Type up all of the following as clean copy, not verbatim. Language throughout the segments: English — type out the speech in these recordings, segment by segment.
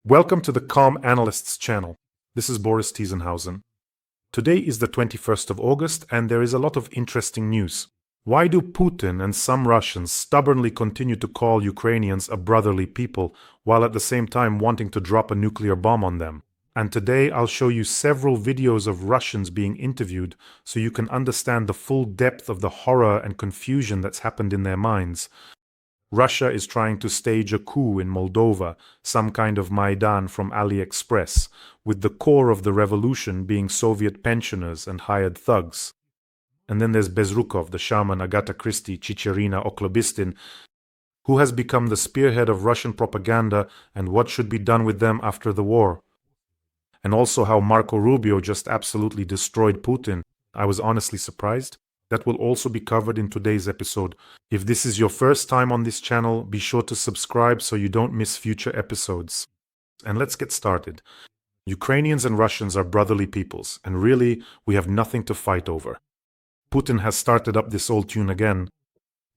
Welcome to the Calm Analysts channel. This is Boris Tizenhausen. Today is the 21st of August and there is a lot of interesting news. Why do Putin and some Russians stubbornly continue to call Ukrainians a brotherly people while at the same time wanting to drop a nuclear bomb on them? And today I'll show you several videos of Russians being interviewed so you can understand the full depth of the horror and confusion that's happened in their minds. Russia is trying to stage a coup in Moldova, some kind of Maidan from AliExpress, with the core of the revolution being Soviet pensioners and hired thugs. And then there's Bezrukov, the shaman Agata Kristi, Chicherina Oklobistin, who has become the spearhead of Russian propaganda and what should be done with them after the war. And also how Rubio just absolutely destroyed Putin. I was honestly surprised. That will also be covered in today's episode. If this is your first time on this channel, be sure to subscribe so you don't miss future episodes. And let's get started. Ukrainians and Russians are brotherly peoples, and really, we have nothing to fight over. Putin has started up this old tune again.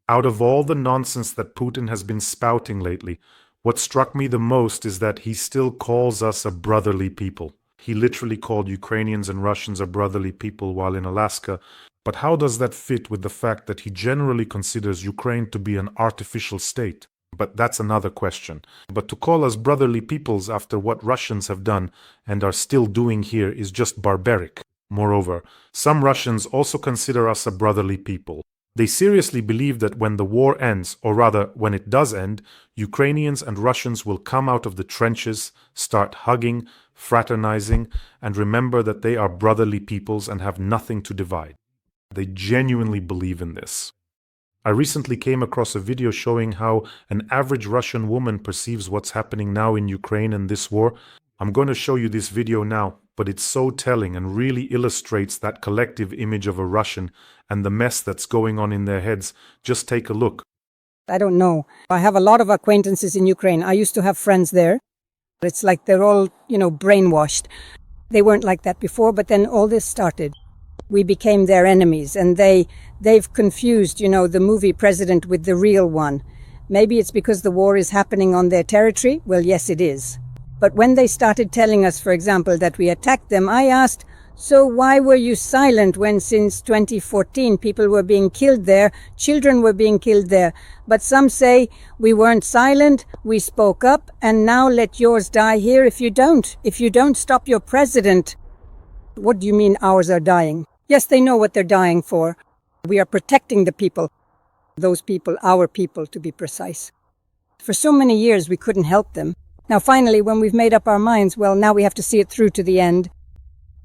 Out of all the nonsense that Putin has been spouting lately, what struck me the most is that he still calls us a brotherly people. He literally called Ukrainians and Russians a brotherly people while in Alaska. But how does that fit with the fact that he generally considers Ukraine to be an artificial state? But that's another question. But to call us brotherly peoples after what Russians have done and are still doing here is just barbaric. Moreover, some Russians also consider us a brotherly people. They seriously believe that when the war ends, or rather when it does end, Ukrainians and Russians will come out of the trenches, start hugging, fraternizing, and remember that they are brotherly peoples and have nothing to divide. They genuinely believe in this. I recently came across a video showing how an average Russian woman perceives what's happening now in Ukraine and this war. I'm going to show you this video now, but it's so telling and really illustrates that collective image of a Russian and the mess that's going on in their heads. Just take a look. I don't know. I have a lot of acquaintances in Ukraine. I used to have friends there. It's like they're all, brainwashed. They weren't like that before, but then all this started. We became their enemies, and they've confused, the movie president with the real one. Maybe it's because the war is happening on their territory. Well, yes, it is. But when they started telling us, for example, that we attacked them, I asked, so why were you silent when since 2014 people were being killed there, children were being killed there? But some say, we weren't silent, we spoke up, and now let yours die here if you don't stop your president. What do you mean ours are dying? Yes, they know what they're dying for. We are protecting the people. Those people, our people, to be precise. For so many years, we couldn't help them. Now, finally, when we've made up our minds, well, now we have to see it through to the end.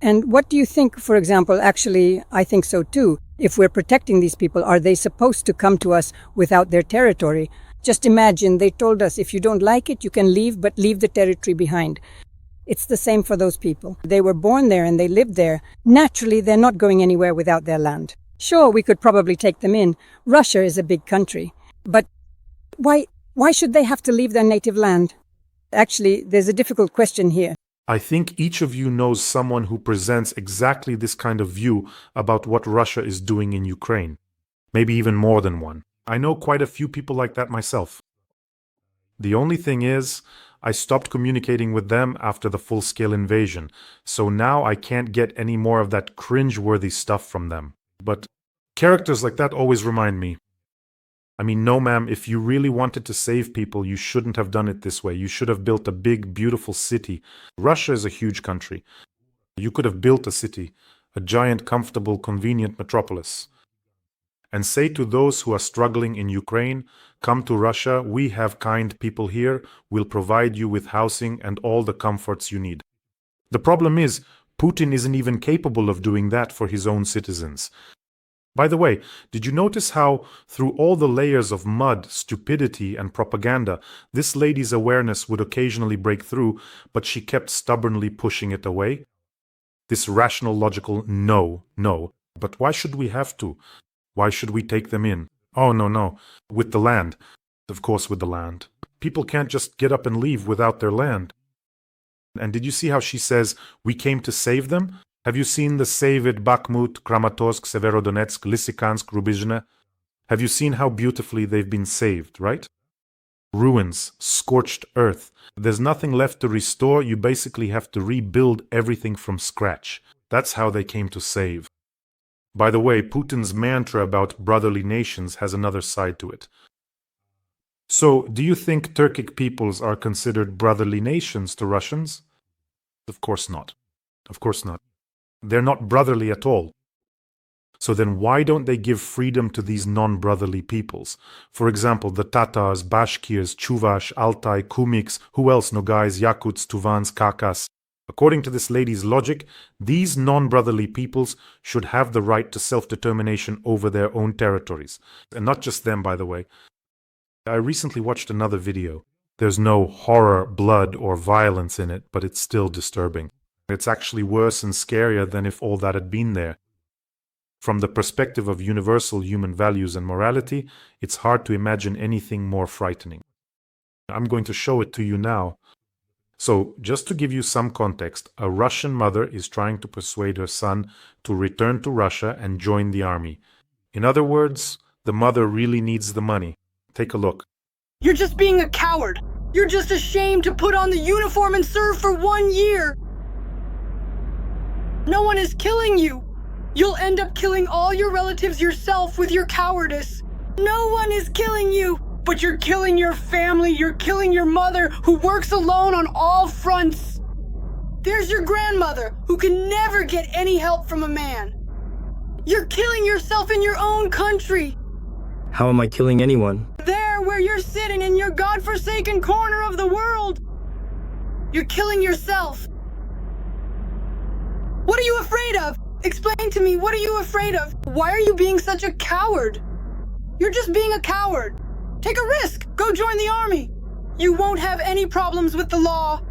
And what do you think, for example, actually, I think so too. If we're protecting these people, are they supposed to come to us without their territory? Just imagine they told us, if you don't like it, you can leave, but leave the territory behind. It's the same for those people. They were born there and they lived there. Naturally, they're not going anywhere without their land. Sure, we could probably take them in. Russia is a big country. But why should they have to leave their native land? Actually, there's a difficult question here. I think each of you knows someone who presents exactly this kind of view about what Russia is doing in Ukraine. Maybe even more than one. I know quite a few people like that myself. The only thing is, I stopped communicating with them after the full-scale invasion, so now I can't get any more of that cringe-worthy stuff from them. But characters like that always remind me. I mean, no ma'am, if you really wanted to save people, you shouldn't have done it this way. You should have built a big, beautiful city. Russia is a huge country. You could have built a city, a giant, comfortable, convenient metropolis. And say to those who are struggling in Ukraine, come to Russia, we have kind people here, we'll provide you with housing and all the comforts you need. The problem is, Putin isn't even capable of doing that for his own citizens. By the way, did you notice how, through all the layers of mud, stupidity, and propaganda, this lady's awareness would occasionally break through, but she kept stubbornly pushing it away? This rational, logical no. But why should we have to? Why should we take them in? Oh, no. With the land. Of course, with the land. People can't just get up and leave without their land. And did you see how she says, we came to save them? Have you seen the Save It Bakhmut, Kramatorsk, Severodonetsk, Lysychansk, Rubizhne? Have you seen how beautifully they've been saved, right? Ruins, scorched earth. There's nothing left to restore. You basically have to rebuild everything from scratch. That's how they came to save. By the way, Putin's mantra about brotherly nations has another side to it. So, do you think Turkic peoples are considered brotherly nations to Russians? Of course not. Of course not. They're not brotherly at all. So then why don't they give freedom to these non-brotherly peoples? For example, the Tatars, Bashkirs, Chuvash, Altai, Kumiks, who else? Nogais, Yakuts, Tuvans, Kakas. According to this lady's logic, these non-brotherly peoples should have the right to self-determination over their own territories. And not just them, by the way. I recently watched another video. There's no horror, blood, or violence in it, but it's still disturbing. It's actually worse and scarier than if all that had been there. From the perspective of universal human values and morality, it's hard to imagine anything more frightening. I'm going to show it to you now. So, just to give you some context, a Russian mother is trying to persuade her son to return to Russia and join the army. In other words, the mother really needs the money. Take a look. You're just being a coward. You're just ashamed to put on the uniform and serve for 1 year. No one is killing you. You'll end up killing all your relatives yourself with your cowardice. No one is killing you, but you're killing your family. You're killing your mother, who works alone on all fronts. There's your grandmother, who can never get any help from a man. You're killing yourself in your own country. How am I killing anyone? There, where you're sitting in your godforsaken corner of the world. You're killing yourself. What are you afraid of? Explain to me, what are you afraid of? Why are you being such a coward? You're just being a coward. Take a risk. Go join the army. You won't have any problems with the law.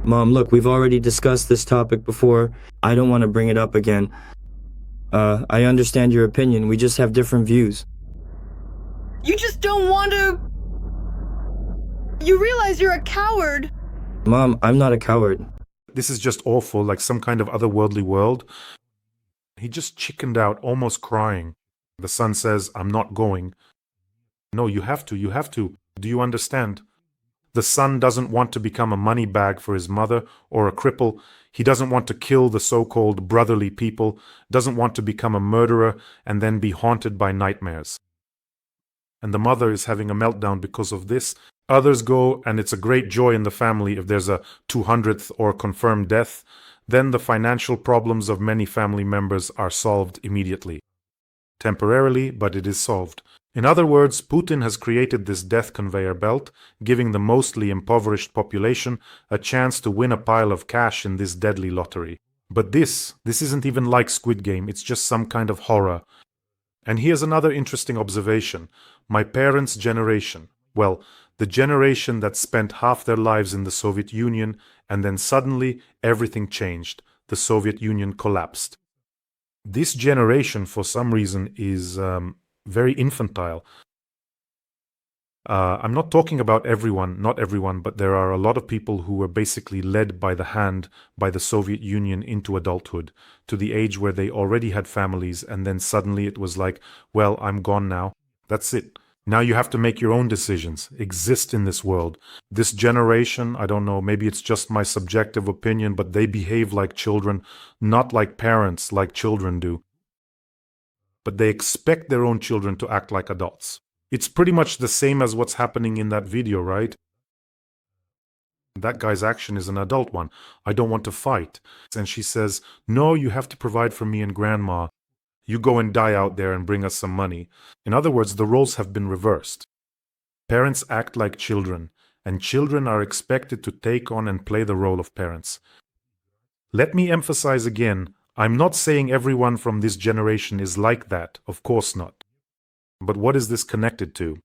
Mom, look, we've already discussed this topic before. I don't want to bring it up again. I understand your opinion. We just have different views. You just don't want to... You realize you're a coward. Mom, I'm not a coward. This is just awful, like some kind of otherworldly world. He just chickened out, almost crying. The son says, I'm not going. No, you have to. Do you understand? The son doesn't want to become a money bag for his mother or a cripple. He doesn't want to kill the so-called brotherly people, doesn't want to become a murderer and then be haunted by nightmares. And the mother is having a meltdown because of this. Others go, and it's a great joy in the family if there's a 200th or confirmed death. Then the financial problems of many family members are solved immediately. Temporarily, but it is solved. In other words, Putin has created this death conveyor belt, giving the mostly impoverished population a chance to win a pile of cash in this deadly lottery. But this isn't even like Squid Game, it's just some kind of horror. And here's another interesting observation. My parents' generation, well, the generation that spent half their lives in the Soviet Union, and then suddenly everything changed. The Soviet Union collapsed. This generation, for some reason, is very infantile. I'm not talking about everyone, not everyone, but there are a lot of people who were basically led by the hand by the Soviet Union into adulthood, to the age where they already had families, and then suddenly it was like, well, I'm gone now. That's it. Now you have to make your own decisions, exist in this world. This generation, I don't know, maybe it's just my subjective opinion, but they behave like children, not like parents, like children do. But they expect their own children to act like adults. It's pretty much the same as what's happening in that video, right? That guy's action is an adult one. I don't want to fight. And she says, no, you have to provide for me and grandma. You go and die out there and bring us some money. In other words, the roles have been reversed. Parents act like children, and children are expected to take on and play the role of parents. Let me emphasize again, I'm not saying everyone from this generation is like that, of course not. But what is this connected to?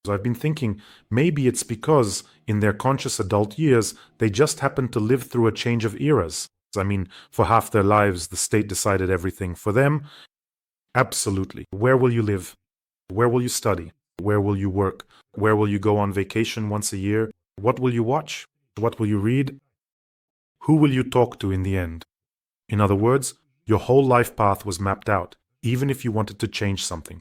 So I've been thinking, maybe it's because in their conscious adult years, they just happened to live through a change of eras. I mean, for half their lives, the state decided everything for them. Absolutely. Where will you live? Where will you study? Where will you work? Where will you go on vacation once a year? What will you watch? What will you read? Who will you talk to in the end? In other words, your whole life path was mapped out, even if you wanted to change something.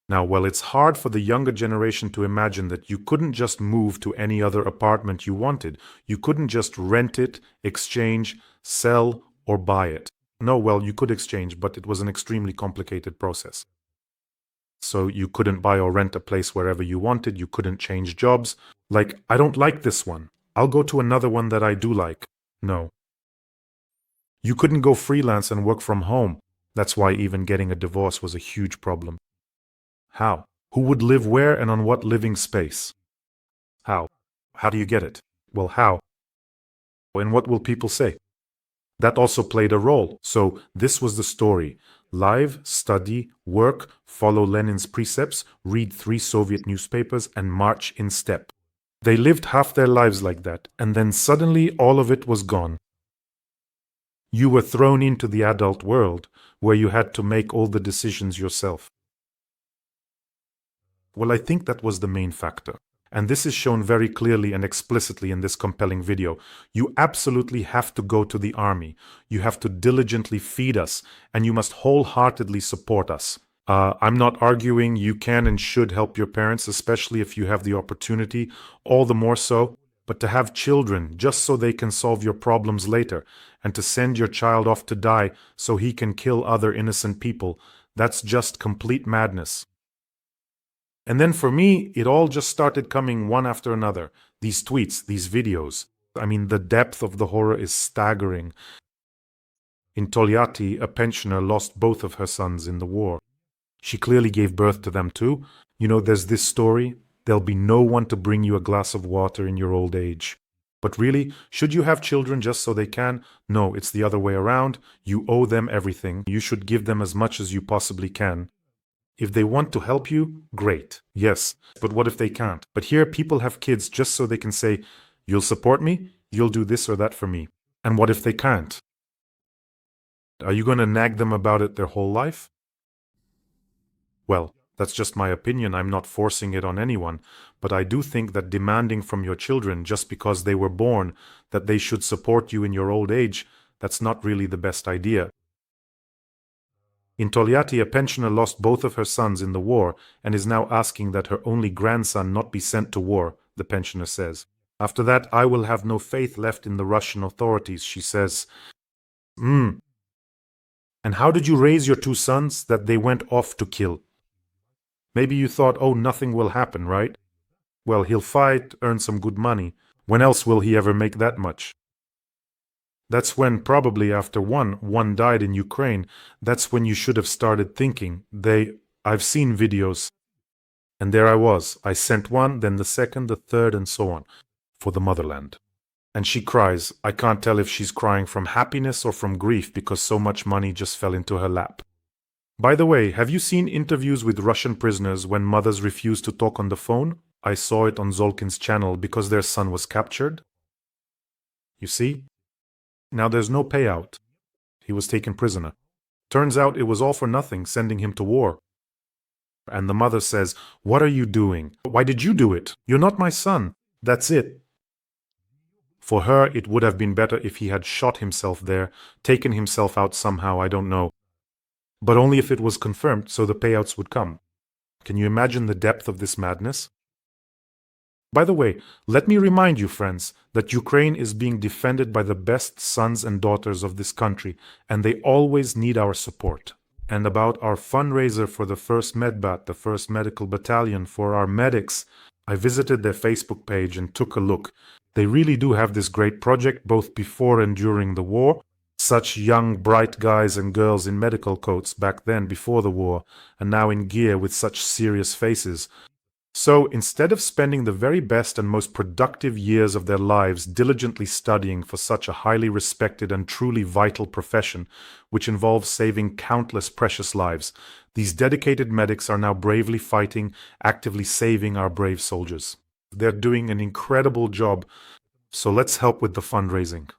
Now, well, it's hard for the younger generation to imagine that you couldn't just move to any other apartment you wanted. You couldn't just rent it, exchange, sell, or buy it. No, well, you could exchange, but it was an extremely complicated process. So you couldn't buy or rent a place wherever you wanted. You couldn't change jobs. Like, I don't like this one. I'll go to another one that I do like. No. You couldn't go freelance and work from home. That's why even getting a divorce was a huge problem. How? Who would live where and on what living space? How? How do you get it? Well, how? And what will people say? That also played a role. So this was the story. Live, study, work, follow Lenin's precepts, read 3 Soviet newspapers, and march in step. They lived half their lives like that, and then suddenly all of it was gone. You were thrown into the adult world, where you had to make all the decisions yourself. Well, I think that was the main factor. And this is shown very clearly and explicitly in this compelling video. You absolutely have to go to the army. You have to diligently feed us, and you must wholeheartedly support us. I'm not arguing you can and should help your parents, especially if you have the opportunity, all the more so. But to have children just so they can solve your problems later, and to send your child off to die so he can kill other innocent people, that's just complete madness. And then for me, it all just started coming one after another. These tweets, these videos. I mean, the depth of the horror is staggering. In Tolyatti, a pensioner lost both of her sons in the war. She clearly gave birth to them too. You know, there's this story. There'll be no one to bring you a glass of water in your old age. But really, should you have children just so they can? No, it's the other way around. You owe them everything. You should give them as much as you possibly can. If they want to help you, great, yes. But what if they can't? But here, people have kids just so they can say, you'll support me, you'll do this or that for me. And what if they can't? Are you going to nag them about it their whole life? Well, that's just my opinion. I'm not forcing it on anyone. But I do think that demanding from your children, just because they were born, that they should support you in your old age, that's not really the best idea. In Tolyatti, a pensioner lost both of her sons in the war and is now asking that her only grandson not be sent to war, the pensioner says. After that, I will have no faith left in the Russian authorities, she says. And how did you raise your 2 sons that they went off to kill? Maybe you thought, oh, nothing will happen, right? Well, he'll fight, earn some good money. When else will he ever make that much? That's when, probably after one died in Ukraine, that's when you should have started thinking. I've seen videos. And there I was. I sent one, then the second, the third, and so on, for the motherland. And she cries. I can't tell if she's crying from happiness or from grief because so much money just fell into her lap. By the way, have you seen interviews with Russian prisoners when mothers refuse to talk on the phone? I saw it on Zolkin's channel because their son was captured. You see? Now there's no payout. He was taken prisoner. Turns out it was all for nothing, sending him to war. And the mother says, what are you doing? Why did you do it? You're not my son. That's it. For her, it would have been better if he had shot himself there, taken himself out somehow, I don't know. But only if it was confirmed, so the payouts would come. Can you imagine the depth of this madness? By the way, let me remind you, friends, that Ukraine is being defended by the best sons and daughters of this country, and they always need our support. And about our fundraiser for the 1st Medbat, the 1st Medical Battalion, for our medics, I visited their Facebook page and took a look. They really do have this great project both before and during the war. Such young, bright guys and girls in medical coats back then before the war, and now in gear with such serious faces. So, instead of spending the very best and most productive years of their lives diligently studying for such a highly respected and truly vital profession, which involves saving countless precious lives, these dedicated medics are now bravely fighting, actively saving our brave soldiers. They're doing an incredible job, so let's help with the fundraising.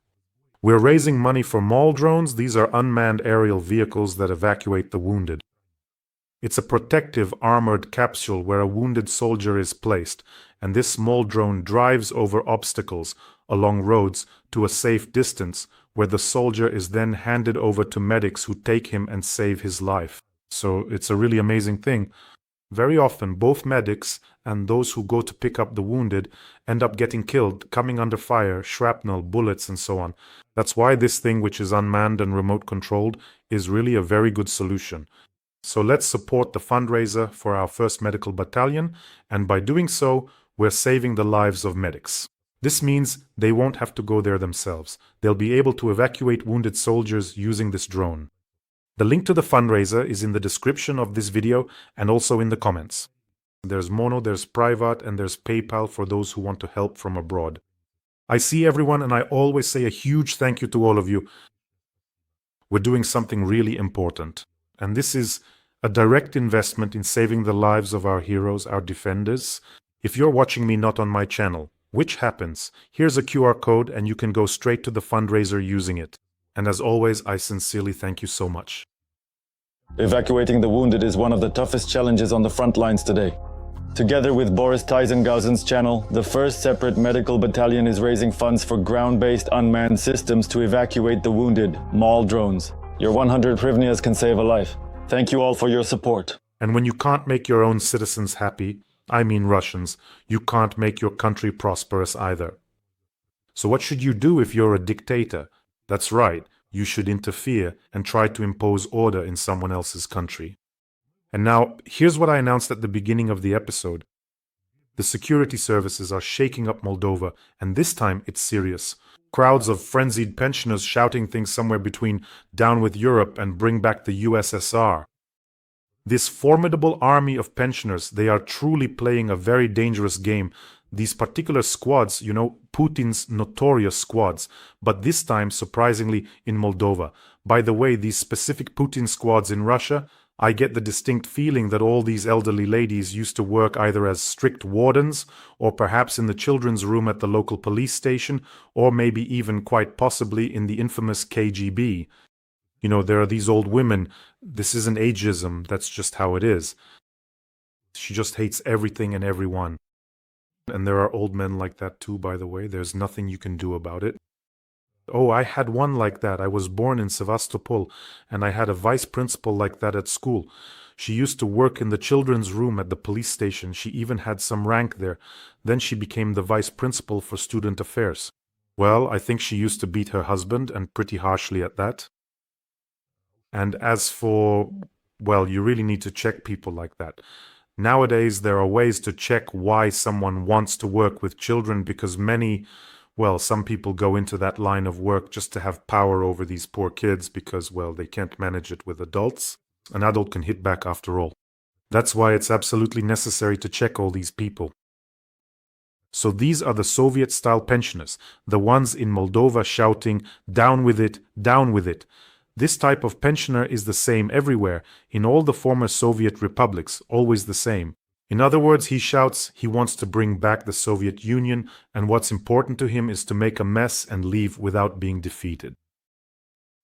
We're raising money for MAL drones. These are unmanned aerial vehicles that evacuate the wounded. It's a protective armored capsule where a wounded soldier is placed, and this small drone drives over obstacles along roads to a safe distance where the soldier is then handed over to medics who take him and save his life. So it's a really amazing thing. Very often, both medics and those who go to pick up the wounded end up getting killed, coming under fire, shrapnel, bullets, and so on. That's why this thing, which is unmanned and remote controlled, is really a very good solution. So let's support the fundraiser for our 1st Medical Battalion, and by doing so, we're saving the lives of medics. This means they won't have to go there themselves. They'll be able to evacuate wounded soldiers using this drone. The link to the fundraiser is in the description of this video and also in the comments. There's Mono, there's Privat, and there's PayPal for those who want to help from abroad. I see everyone, and I always say a huge thank you to all of you. We're doing something really important, and this is a direct investment in saving the lives of our heroes, our defenders. If you're watching me not on my channel, which happens, here's a QR code and you can go straight to the fundraiser using it. And as always, I sincerely thank you so much. Evacuating the wounded is one of the toughest challenges on the front lines today. Together with Boris Tizenhausen's channel, the 1st Separate Medical Battalion is raising funds for ground-based unmanned systems to evacuate the wounded, MAL drones. Your 100 hryvnias can save a life. Thank you all for your support. And when you can't make your own citizens happy, I mean Russians, you can't make your country prosperous either. So what should you do if you're a dictator? That's right, you should interfere and try to impose order in someone else's country. And now, here's what I announced at the beginning of the episode. The security services are shaking up Moldova, and this time it's serious. Crowds of frenzied pensioners shouting things somewhere between "down with Europe" and "bring back the USSR." This formidable army of pensioners, they are truly playing a very dangerous game. These particular squads, you know, Putin's notorious squads, but this time, surprisingly, in Moldova. By the way, these specific Putin squads in Russia, I get the distinct feeling that all these elderly ladies used to work either as strict wardens, or perhaps in the children's room at the local police station, or maybe even quite possibly in the infamous KGB. You know, there are these old women. This isn't ageism, that's just how it is. She just hates everything and everyone. And there are old men like that too, by the way. There's nothing you can do about it. Oh, I had one like that. I was born in Sevastopol, and I had a vice principal like that at school. She used to work in the children's room at the police station. She even had some rank there. Then she became the vice principal for student affairs. Well, I think she used to beat her husband, and pretty harshly at that. And as for, well, you really need to check people like that. Nowadays, there are ways to check why someone wants to work with children, because many, well, some people go into that line of work just to have power over these poor kids because, well, they can't manage it with adults. An adult can hit back after all. That's why it's absolutely necessary to check all these people. So these are the Soviet-style pensioners, the ones in Moldova shouting, "Down with it, down with it." This type of pensioner is the same everywhere, in all the former Soviet republics, always the same. In other words, he shouts he wants to bring back the Soviet Union, and what's important to him is to make a mess and leave without being defeated.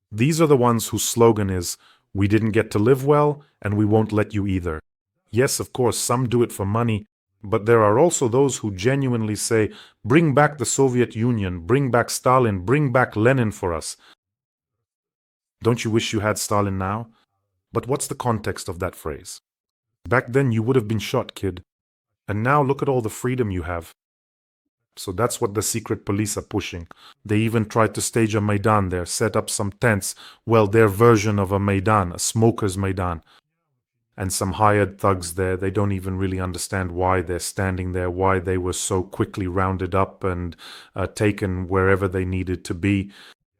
These are the ones whose slogan is, "We didn't get to live well, and we won't let you either." Yes, of course, some do it for money, but there are also those who genuinely say, "Bring back the Soviet Union, bring back Stalin, bring back Lenin for us." Don't you wish you had Stalin now? But what's the context of that phrase? Back then you would have been shot, kid. And now look at all the freedom you have. So that's what the secret police are pushing. They even tried to stage a Maidan there, set up some tents, well, their version of a Maidan, a smoker's Maidan. And some hired thugs there, they don't even really understand why they're standing there, why they were so quickly rounded up and taken wherever they needed to be.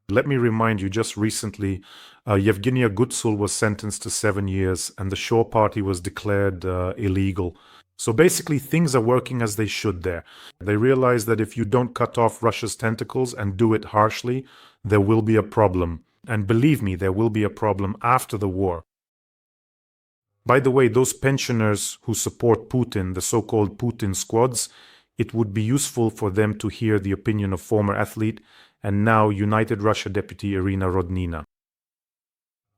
Let me remind you, just recently, Yevgenia Gutsul was sentenced to 7 years, and the Shore Party was declared illegal. So basically, things are working as they should there. They realize that if you don't cut off Russia's tentacles and do it harshly, there will be a problem. And believe me, there will be a problem after the war. By the way, those pensioners who support Putin, the so-called Putin squads, it would be useful for them to hear the opinion of former athlete and now United Russia Deputy Irina Rodnina.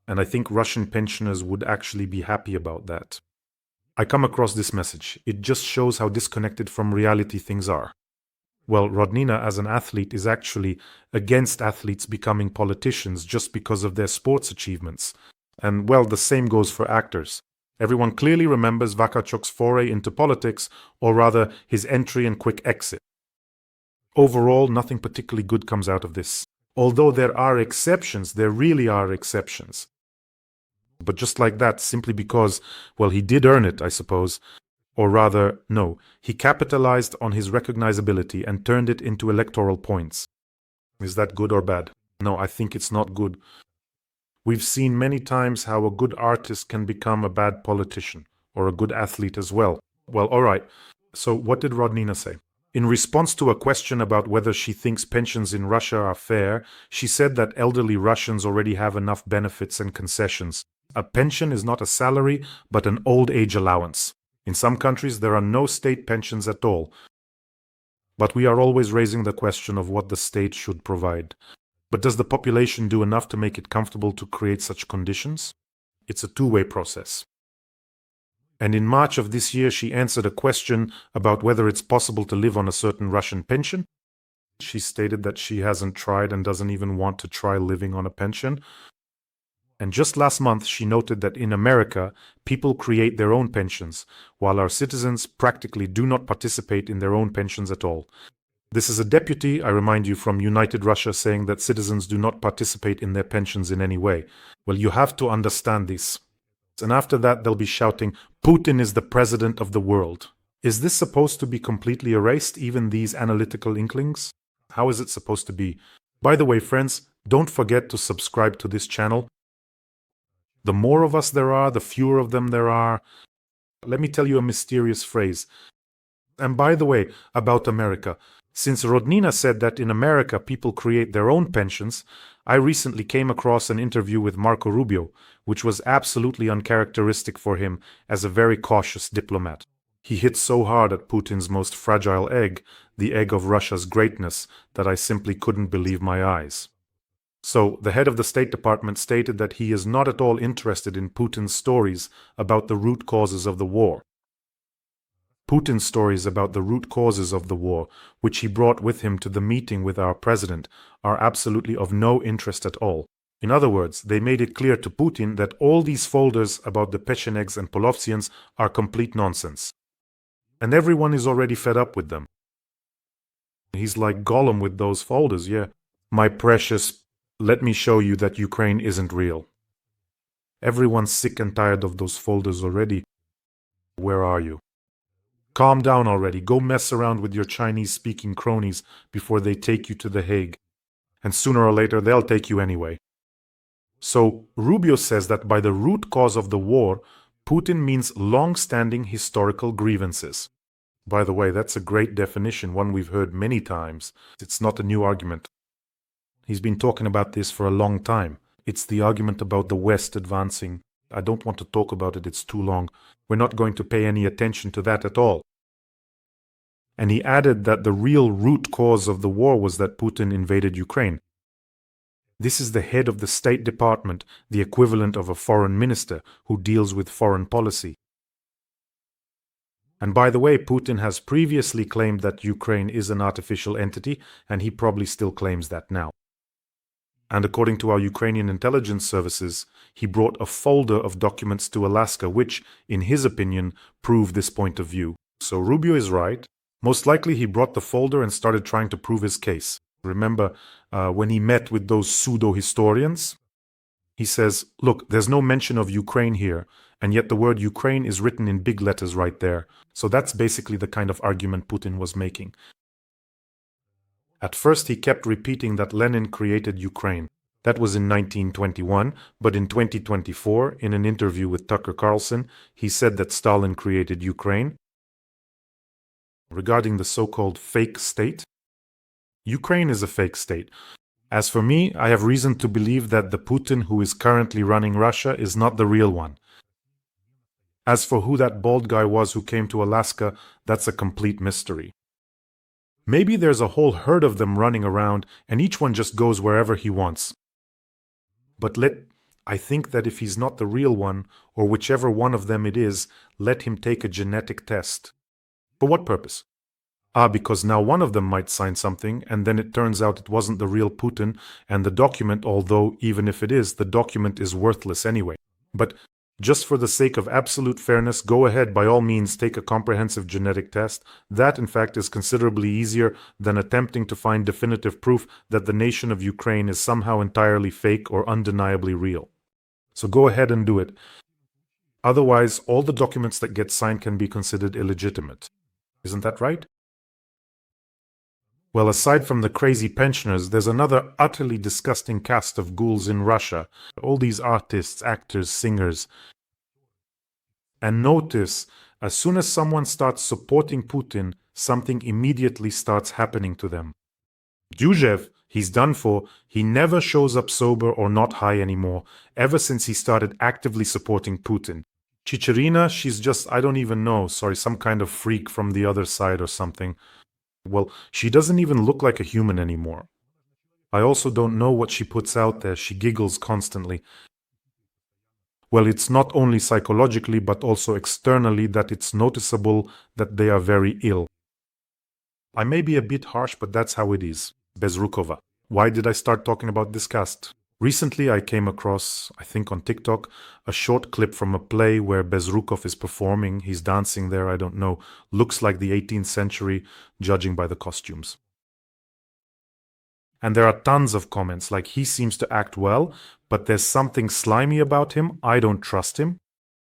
And I think Russian pensioners would actually be happy about that. I come across this message. It just shows how disconnected from reality things are. Well, Rodnina as an athlete is actually against athletes becoming politicians just because of their sports achievements. And well, the same goes for actors. Everyone clearly remembers Vakachuk's foray into politics, or rather his entry and quick exit. Overall, nothing particularly good comes out of this. Although there are exceptions, there really are exceptions. But just like that, simply because, well, he did earn it, I suppose. Or rather, no, he capitalized on his recognizability and turned it into electoral points. Is that good or bad? No, I think it's not good. We've seen many times how a good artist can become a bad politician, or a good athlete as well. Well, alright, so what did Rodnina say? In response to a question about whether she thinks pensions in Russia are fair, she said that elderly Russians already have enough benefits and concessions. A pension is not a salary, but an old age allowance. In some countries, there are no state pensions at all. But we are always raising the question of what the state should provide. But does the population do enough to make it comfortable to create such conditions? It's a two-way process. And in March of this year, she answered a question about whether it's possible to live on a certain Russian pension. She stated that she hasn't tried and doesn't even want to try living on a pension. And just last month, she noted that in America, people create their own pensions, while our citizens practically do not participate in their own pensions at all. This is a deputy, I remind you, from United Russia saying that citizens do not participate in their pensions in any way. Well, you have to understand this. And after that, they'll be shouting, Putin is the president of the world. Is this supposed to be completely erased, even these analytical inklings? How is it supposed to be? By the way, friends, don't forget to subscribe to this channel. The more of us there are, the fewer of them there are. Let me tell you a mysterious phrase. And by the way, about America. Since Rodnina said that in America people create their own pensions, I recently came across an interview with Marco Rubio, which was absolutely uncharacteristic for him as a very cautious diplomat. He hit so hard at Putin's most fragile egg, the egg of Russia's greatness, that I simply couldn't believe my eyes. So, the head of the State Department stated that he is not at all interested in Putin's stories about the root causes of the war. Putin's stories about the root causes of the war, which he brought with him to the meeting with our president, are absolutely of no interest at all. In other words, they made it clear to Putin that all these folders about the Pechenegs and Polovtsians are complete nonsense. And everyone is already fed up with them. He's like Gollum with those folders, yeah. My precious, let me show you that Ukraine isn't real. Everyone's sick and tired of those folders already. Where are you? Calm down already. Go mess around with your Chinese-speaking cronies before they take you to The Hague. And sooner or later, they'll take you anyway. So, Rubio says that by the root cause of the war, Putin means long-standing historical grievances. By the way, that's a great definition, one we've heard many times. It's not a new argument. He's been talking about this for a long time. It's the argument about the West advancing. I don't want to talk about it, it's too long. We're not going to pay any attention to that at all. And he added that the real root cause of the war was that Putin invaded Ukraine. This is the head of the State Department, the equivalent of a foreign minister who deals with foreign policy. And by the way, Putin has previously claimed that Ukraine is an artificial entity, and he probably still claims that now. And according to our Ukrainian intelligence services, he brought a folder of documents to Alaska which, in his opinion, prove this point of view. So Rubio is right. Most likely he brought the folder and started trying to prove his case. Remember, when he met with those pseudo-historians? He says, look, there's no mention of Ukraine here, and yet the word Ukraine is written in big letters right there. So that's basically the kind of argument Putin was making. At first he kept repeating that Lenin created Ukraine. That was in 1921, but in 2024, in an interview with Tucker Carlson, he said that Stalin created Ukraine. Regarding the so-called fake state, Ukraine is a fake state. As for me, I have reason to believe that the Putin who is currently running Russia is not the real one. As for who that bald guy was who came to Alaska, that's a complete mystery. Maybe there's a whole herd of them running around and each one just goes wherever he wants. But I think that if he's not the real one, or whichever one of them it is, let him take a genetic test. For what purpose? Because now one of them might sign something and then it turns out it wasn't the real Putin, and the document, although even if it is, the document is worthless anyway. But Just for the sake of absolute fairness, go ahead, by all means, take a comprehensive genetic test. That, in fact, is considerably easier than attempting to find definitive proof that the nation of Ukraine is somehow entirely fake or undeniably real. So go ahead and do it. Otherwise, all the documents that get signed can be considered illegitimate. Isn't that right? Well, aside from the crazy pensioners, there's another utterly disgusting cast of ghouls in Russia. All these artists, actors, singers. And notice, as soon as someone starts supporting Putin, something immediately starts happening to them. Duzhev, he's done for. He never shows up sober or not high anymore, ever since he started actively supporting Putin. Chicherina, she's just, I don't even know, some kind of freak from the other side or something. Well, she doesn't even look like a human anymore. I also don't know what she puts out there. She giggles constantly. Well, it's not only psychologically but also externally that it's noticeable that they are very ill. I may be a bit harsh, but that's how it is. Bezrukova. Why did I start talking about this cast? Recently I came across, I think on TikTok, a short clip from a play where Bezrukov is performing. He's dancing there, I don't know. Looks like the 18th century, judging by the costumes. And there are tons of comments, like he seems to act well, but there's something slimy about him, I don't trust him.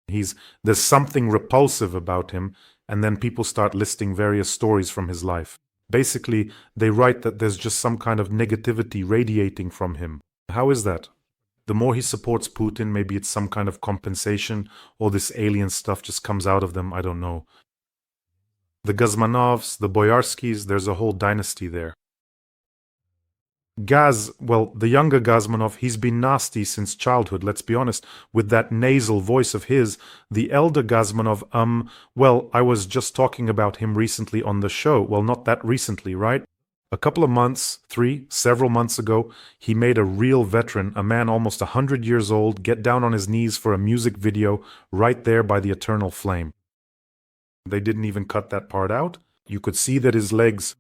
There's something repulsive about him, and then people start listing various stories from his life. Basically, they write that there's just some kind of negativity radiating from him. How is that? The more he supports Putin, maybe it's some kind of compensation, or this alien stuff just comes out of them, I don't know. The Gazmanovs, the Boyarskis, there's a whole dynasty there. The younger Gazmanov, he's been nasty since childhood, let's be honest, with that nasal voice of his. The elder Gazmanov, I was just talking about him recently on the show. Well, not that recently, right? A couple of months, several months ago, he made a real veteran, a man almost 100 years old, get down on his knees for a music video right there by the eternal flame. They didn't even cut that part out. You could see that his legs